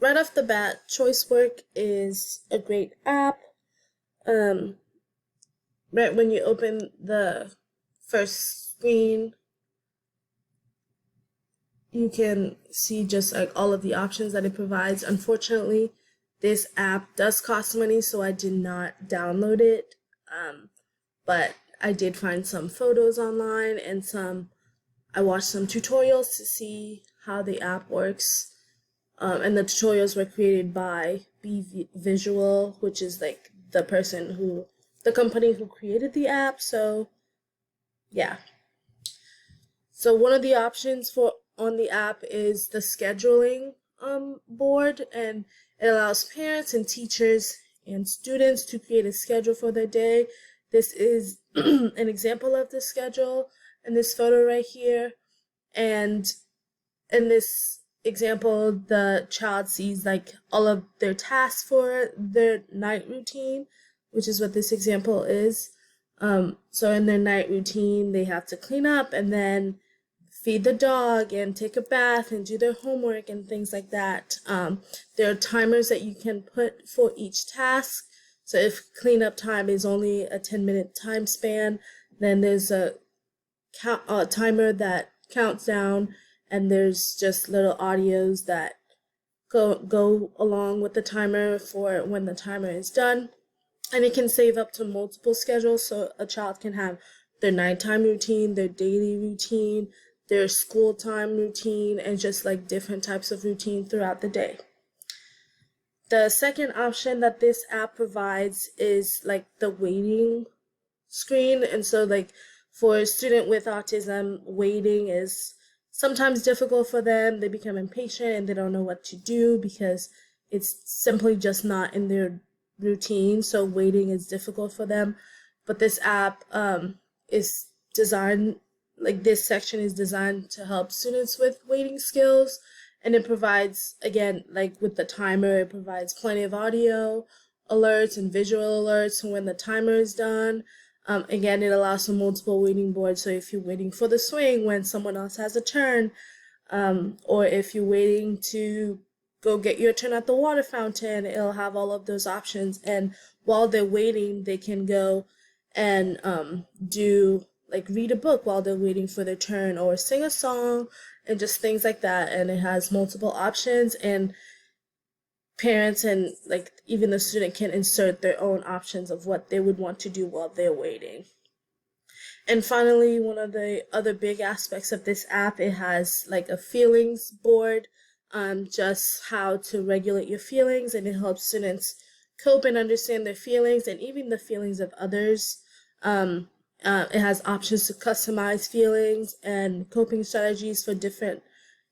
right off the bat, Choicework is a great app. Um, right when you open the first screen, you can see just like all of the options that it provides. Unfortunately, this app does cost money, so I did not download it. But I did find some photos online and I watched some tutorials to see how the app works. And the tutorials were created by Be Visual, which is like the company who created the app. So yeah. So one of the options for on the app is the scheduling board, and it allows parents and teachers and students to create a schedule for their day. This is an example of the schedule in this photo right here. And in this example, the child sees like all of their tasks for their night routine, which is what this example is. So in their night routine, they have to clean up and then feed the dog and take a bath and do their homework and things like that. There are timers that you can put for each task. So if cleanup time is only a 10-minute time span, then there's a timer that counts down, and there's just little audios that go along with the timer for when the timer is done. And it can save up to multiple schedules, so a child can have their nighttime routine, their daily routine, their school time routine, and just like different types of routine throughout the day. The second option that this app provides is like the waiting screen. And so like for a student with autism, waiting is sometimes difficult for them. They become impatient and they don't know what to do because it's simply just not in their routine. So waiting is difficult for them. But this app is designed, like this section is designed to help students with waiting skills. And it provides, again, like with the timer, it provides plenty of audio alerts and visual alerts when the timer is done. Again, it allows for multiple waiting boards. So if you're waiting for the swing when someone else has a turn, or if you're waiting to go get your turn at the water fountain, it'll have all of those options. And while they're waiting, they can go and do like read a book while they're waiting for their turn, or sing a song, and just things like that. And it has multiple options, and parents and like even the student can insert their own options of what they would want to do while they're waiting. And finally, one of the other big aspects of this app, it has like a feelings board, just how to regulate your feelings, and it helps students cope and understand their feelings and even the feelings of others. It has options to customize feelings and coping strategies for different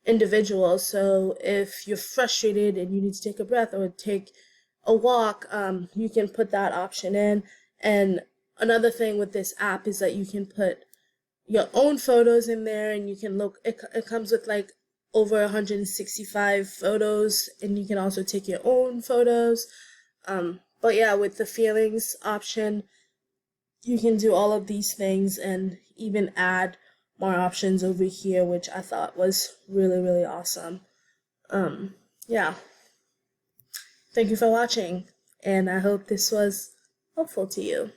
individuals. So if you're frustrated and you need to take a breath or take a walk, you can put that option in. And another thing with this app is that you can put your own photos in there, and you can look, it comes with like over 165 photos, and you can also take your own photos. But yeah, with the feelings option, you can do all of these things and even add more options over here, which I thought was really, really awesome. Yeah, thank you for watching, and I hope this was helpful to you.